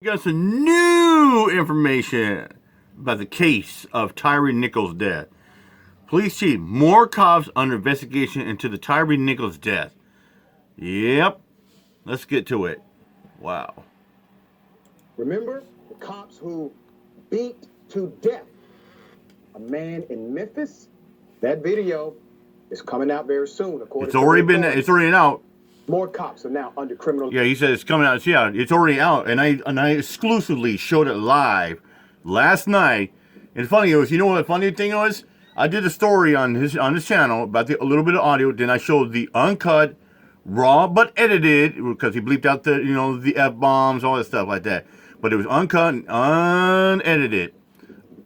We got some new information about the case of Tyre Nichols' death. Police chief, more cops under investigation into the Tyre Nichols' death. Yep. Let's get to it. Wow. Remember the cops who beat to death a man in Memphis? That video is coming out very soon, according to It's already out. More cops are now under criminal. Yeah, he said it's coming out. Yeah, it's already out, and I exclusively showed it live last night. And funny, you know what the funny thing was? I did a story on his channel about a little bit of audio. Then I showed the uncut, raw but edited, because he bleeped out the F-bombs, all that stuff like that. But it was uncut and unedited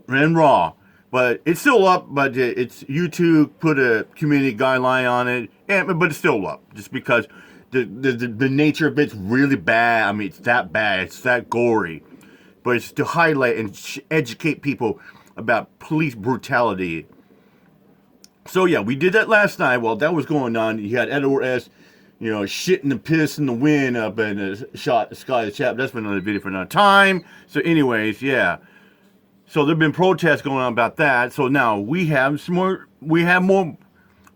and raw. But it's still up. But it's YouTube put a community guideline on it, but it's still up just because. The nature of it's really bad. I mean, it's that bad. It's that gory. But it's to highlight and educate people about police brutality. So, yeah, we did that last night. While that was going on, you had Edward S., shitting the piss in the wind up and shot the sky of the chap. That's been another video for another time. So, anyways, yeah. So, there have been protests going on about that. So, now we have more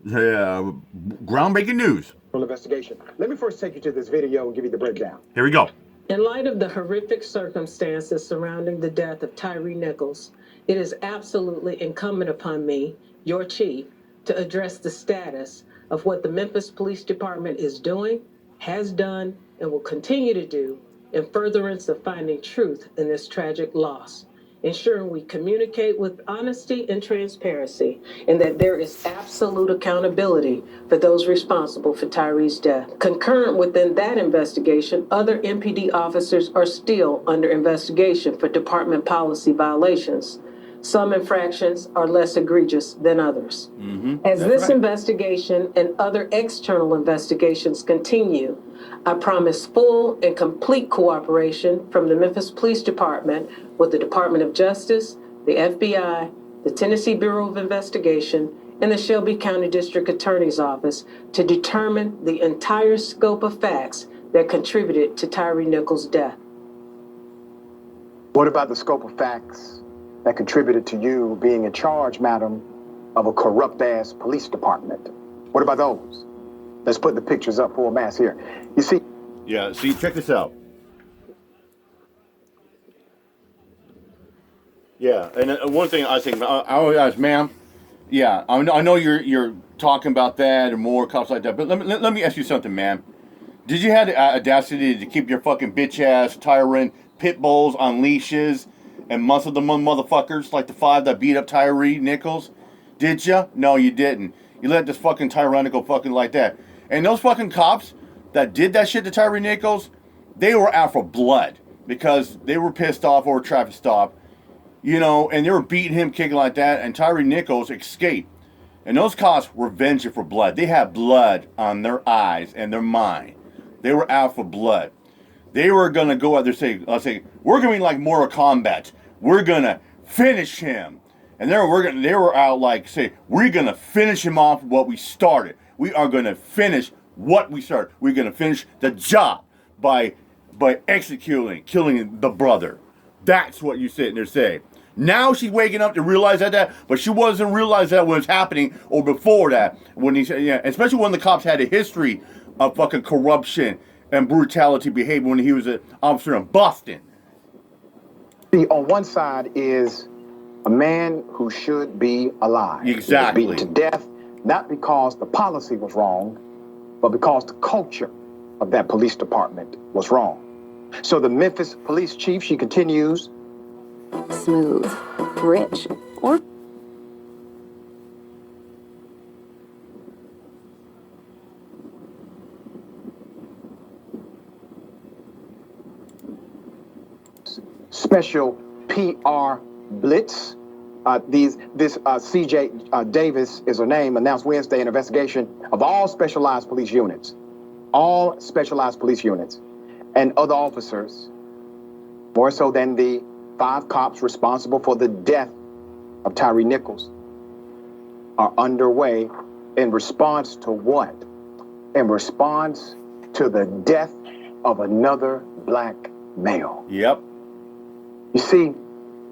groundbreaking news. Investigation. Let me first take you to this video and give you the breakdown. Here we go. In light of the horrific circumstances surrounding the death of Tyre Nichols, it is absolutely incumbent upon me, your chief, to address the status of what the Memphis Police Department is doing, has done, and will continue to do in furtherance of finding truth in this tragic loss, ensuring we communicate with honesty and transparency, and that there is absolute accountability for those responsible for Tyre's death. Concurrent within that investigation, other MPD officers are still under investigation for department policy violations. Some infractions are less egregious than others. As this investigation and other external investigations continue, I promise full and complete cooperation from the Memphis Police Department with the Department of Justice, the FBI, the Tennessee Bureau of Investigation, and the Shelby County District Attorney's Office to determine the entire scope of facts that contributed to Tyre Nichols' death. What about the scope of facts that contributed to you being in charge, madam, of a corrupt-ass police department? What about those? Let's put the pictures up for a mass here. You see? Yeah, see, check this out. Yeah, and one thing I think, I always ask, ma'am, yeah, I know you're talking about that and more cops like that, but let me ask you something, ma'am. Did you have the audacity to keep your fucking bitch-ass Tyre pit bulls on leashes and muscle the motherfuckers like the 5 that beat up Tyre Nichols? Did you? No, you didn't. You let this fucking tyrannical fucking like that. And those fucking cops that did that shit to Tyre Nichols, they were out for blood because they were pissed off over a traffic stop, and they were beating him, kicking like that, and Tyre Nichols escaped. And those cops were vengeful for blood. They had blood on their eyes and their mind. They were out for blood. They were going to go out there and say, we're going to be like Mortal Kombat. We're going to finish him. And they were out like, say, we're going to finish him off what we started. We are going to finish what we started. We're going to finish the job by executing, killing the brother. That's what you sit there saying. Now she's waking up to realize that, but she wasn't realizing that when it was happening or before that. When he said, yeah, especially when the cops had a history of fucking corruption and brutality behavior when he was an officer in Boston. See, on one side is a man who should be alive. Exactly. He was beaten to death, not because the policy was wrong, but because the culture of that police department was wrong. So the Memphis police chief, she continues. Smooth, rich, or special PR blitz. This CJ Davis is her name, announced Wednesday an investigation of all specialized police units, and other officers, more so than the 5 cops responsible for the death of Tyre Nichols, are underway in response to what? In response to the death of another black male. Yep. You see,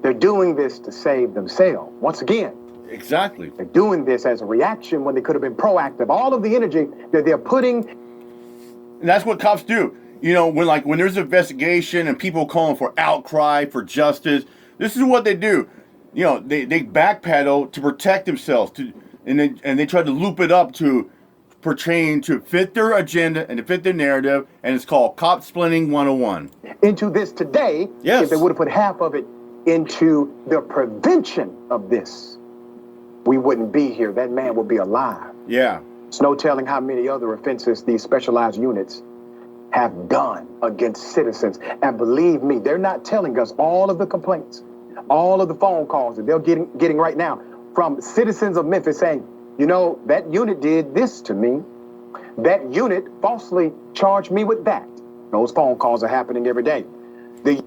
they're doing this to save themselves. Once again, Exactly. they're doing this as a reaction when they could have been proactive. All of the energy that they're putting. And that's what cops do. You know, when there's an investigation and people calling for outcry for justice, this is what they do. You know, they backpedal to protect themselves, and they try to loop it up to portraying to fit their agenda and to fit their narrative, and it's called cop splitting 101. Into this today, Yes. if they would have put half of it into the prevention of this, we wouldn't be here. That man would be alive. Yeah. It's no telling how many other offenses these specialized units have done against citizens. And believe me, they're not telling us all of the complaints, all of the phone calls that they're getting right now from citizens of Memphis saying, you know, that unit did this to me. That unit falsely charged me with that. Those phone calls are happening every day.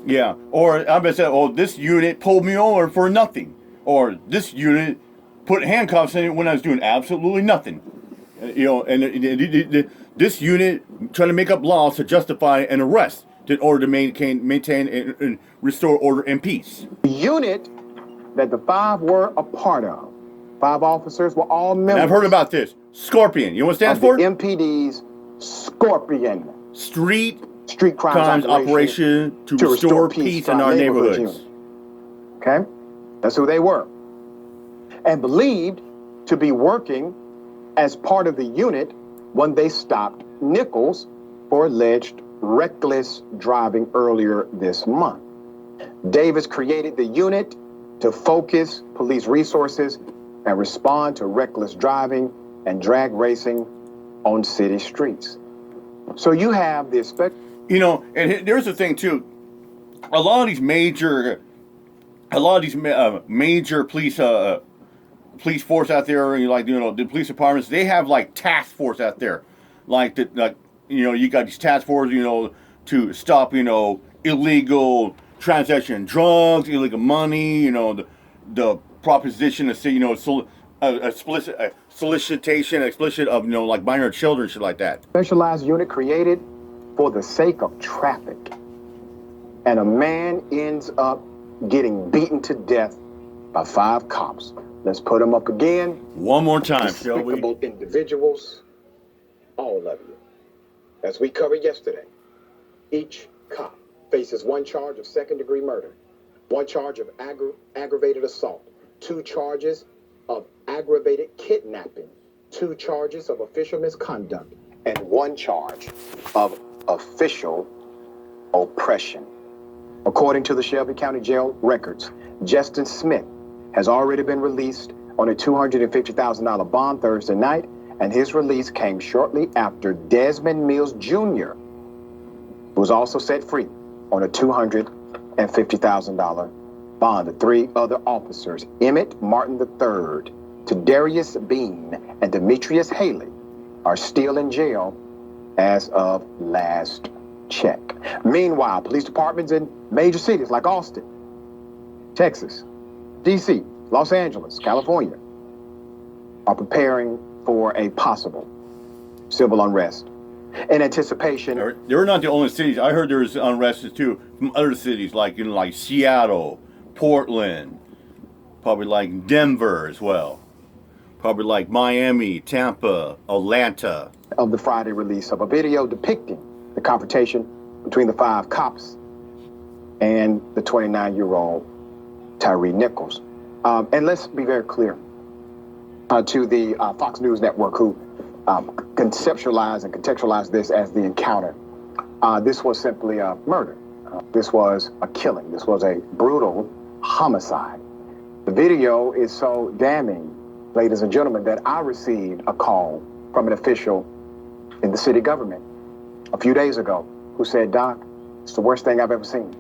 Yeah. Or I'm gonna say, oh, this unit pulled me over for nothing, or this unit put handcuffs in it when I was doing absolutely nothing. You know, and this unit trying to make up laws to justify an arrest in order to maintain and restore order and peace. The unit that the 5 were a part of, 5 officers were all members. And I've heard about this. Scorpion. You know what it stands for? The MPD's Scorpion. Street Crimes Operation to restore peace in our neighborhoods. Okay? That's who they were. And believed to be working as part of the unit when they stopped Nichols for alleged reckless driving earlier this month. Davis created the unit to focus police resources and respond to reckless driving and drag racing on city streets. So you have the You know, and there's the thing too. A lot of these major police force out there, like, you know, the police departments, they have like task force out there, you got these task forces, you know, to stop, you know, illegal transaction, drugs, illegal money, you know, the proposition to say, you know, solicitation, explicit of, you know, like minor children, shit like that. specialized unit created for the sake of traffic. And a man ends up getting beaten to death by 5 cops. Let's put them up again. One more time, shall we? Despicable individuals, all of you. As we covered yesterday, each cop faces 1 charge of second-degree murder, 1 charge of aggravated assault, 2 charges of aggravated kidnapping, 2 charges of official misconduct, and 1 charge of official oppression. According to the Shelby County Jail records, Justin Smith has already been released on a $250,000 bond Thursday night, and his release came shortly after Desmond Mills Jr. was also set free on a $250,000 bond. The 3 other officers, Emmett Martin III, Tadarius Bean, and Demetrius Haley, are still in jail as of last check. Meanwhile, police departments in major cities like Austin, Texas, D.C., Los Angeles, California, are preparing for a possible civil unrest in anticipation. They're not the only cities. I heard there's unrest too from other cities, like, you know, like Seattle, Portland, probably like Denver as well, probably like Miami, Tampa, Atlanta. Of the Friday release of a video depicting the confrontation between the 5 cops and the 29-year-old Tyre Nichols. And let's be very clear to the Fox News Network, who conceptualized and contextualized this as the encounter. This was simply a murder. This was a killing. This was a brutal homicide. The video is so damning, ladies and gentlemen, that I received a call from an official in the city government a few days ago who said, "Doc, it's the worst thing I've ever seen.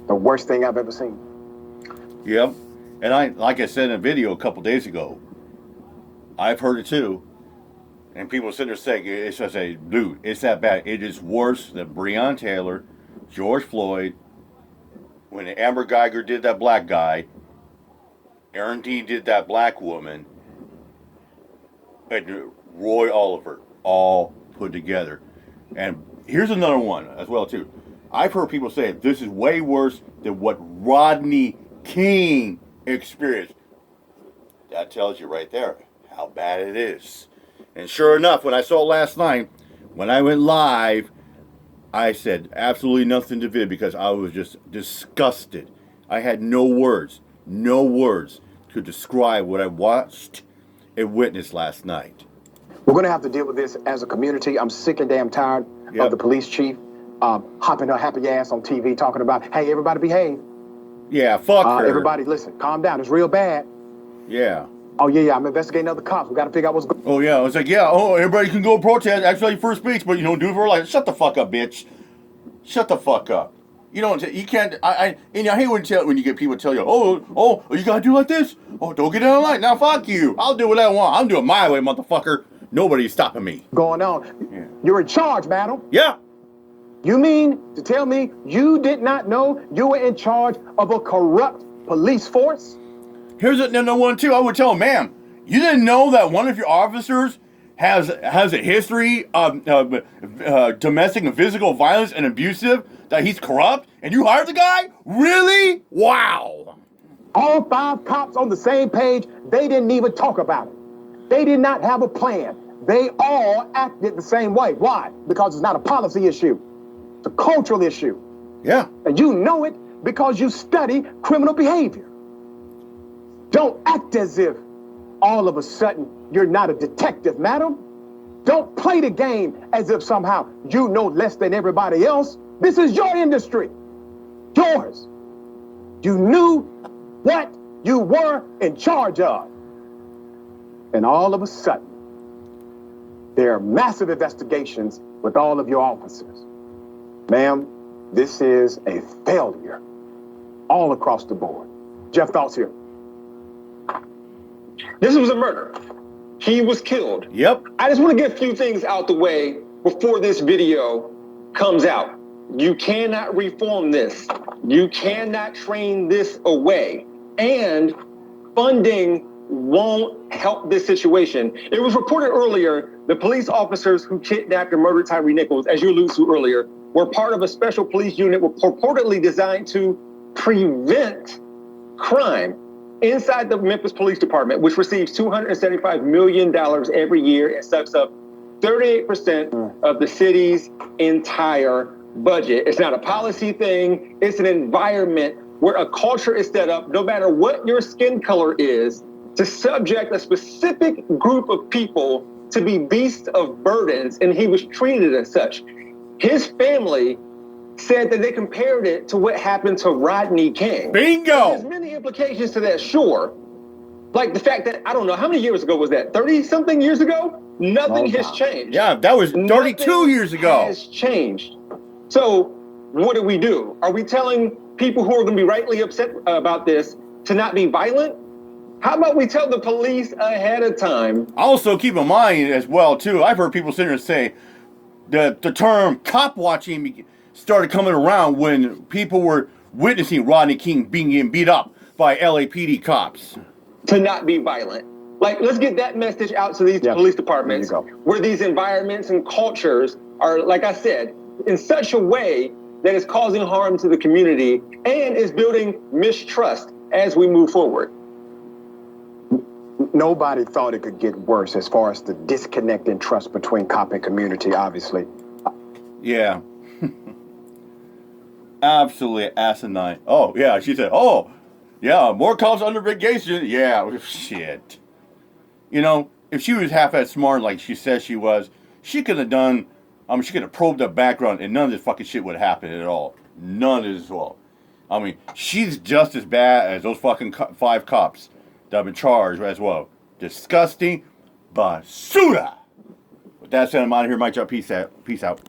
The worst thing I've ever seen." Yep. And like I said in a video a couple days ago, I've heard it too. And people sit there saying, it's just a, dude, it's that bad. It is worse than Breonna Taylor, George Floyd, when Amber Geiger did that black guy, Aaron Dean did that black woman, and Roy Oliver, all put together. And here's another one as well too. I've heard people say this is way worse than what Rodney King experienced. That tells you right there how bad it is. And sure enough, when I saw it last night, when I went live, I said absolutely nothing to Vid because I was just disgusted. I had no words to describe what I watched and witnessed last night. We're going to have to deal with this as a community. I'm sick and damn tired of the police chief hopping her happy ass on TV talking about, hey, everybody behave. Yeah, fuck her. Everybody, listen, calm down. It's real bad. Yeah. Oh, yeah, I'm investigating other cops. We got to figure out what's going on. Oh, yeah. It's like, yeah, everybody can go protest, actually free speech, but, do it for life. Shut the fuck up, bitch. Shut the fuck up. You can't, I hate when you get people tell you, oh, you got to do like this? Oh, don't get in line. Now, fuck you. I'll do what I want. I'm doing my way, motherfucker. Nobody's stopping me. Going on. Yeah. You're in charge, madam. Yeah. You mean to tell me you did not know you were in charge of a corrupt police force? Here's another one, too. I would tell him, ma'am, you didn't know that one of your officers has a history of domestic and physical violence and abusive, that he's corrupt, and you hired the guy? Really? Wow. All 5 cops on the same page, they didn't even talk about it. They did not have a plan. They all acted the same way. Why? Because it's not a policy issue. It's a cultural issue. Yeah. And you know it because you study criminal behavior. Don't act as if all of a sudden you're not a detective, madam. Don't play the game as if somehow you know less than everybody else. This is your industry. Yours. You knew what you were in charge of. And all of a sudden, there are massive investigations with all of your officers. Ma'am, this is a failure all across the board. Jeff, thoughts here? This was a murder. He was killed. Yep. I just want to get a few things out the way before this video comes out. You cannot reform this. You cannot train this away. And funding won't help this situation. It was reported earlier, the police officers who kidnapped and murdered Tyre Nichols, as you alluded to earlier, were part of a special police unit purportedly designed to prevent crime inside the Memphis Police Department, which receives $275 million every year and sucks up 38% of the city's entire budget. It's not a policy thing. It's an environment where a culture is set up, no matter what your skin color is, to subject a specific group of people to be beasts of burdens, and he was treated as such. His family said that they compared it to what happened to Rodney King. Bingo! There's many implications to that, sure. Like the fact that, I don't know, how many years ago was that? 30-something years ago? Nothing has changed. Yeah, that was 32 years ago. Has changed. So what do? Are we telling people who are going to be rightly upset about this to not be violent? How about we tell the police ahead of time? Also, keep in mind as well, too, I've heard people sit here and say that the term cop watching started coming around when people were witnessing Rodney King being beat up by LAPD cops. To not be violent. Like, let's get that message out to these police departments where these environments and cultures are, like I said, in such a way that is causing harm to the community and is building mistrust as we move forward. Nobody thought it could get worse as far as the disconnect in trust between cop and community, obviously. Yeah. Absolutely asinine. Oh, yeah, she said, oh, yeah, more cops under investigation. Yeah, shit. If she was half as smart like she says she was, she could have done, she could have probed the background and none of this fucking shit would happen at all. None of this at all. She's just as bad as those fucking 5 cops that have been charged as well. Disgusting basura. With that said, I'm out of here. Mike, peace out.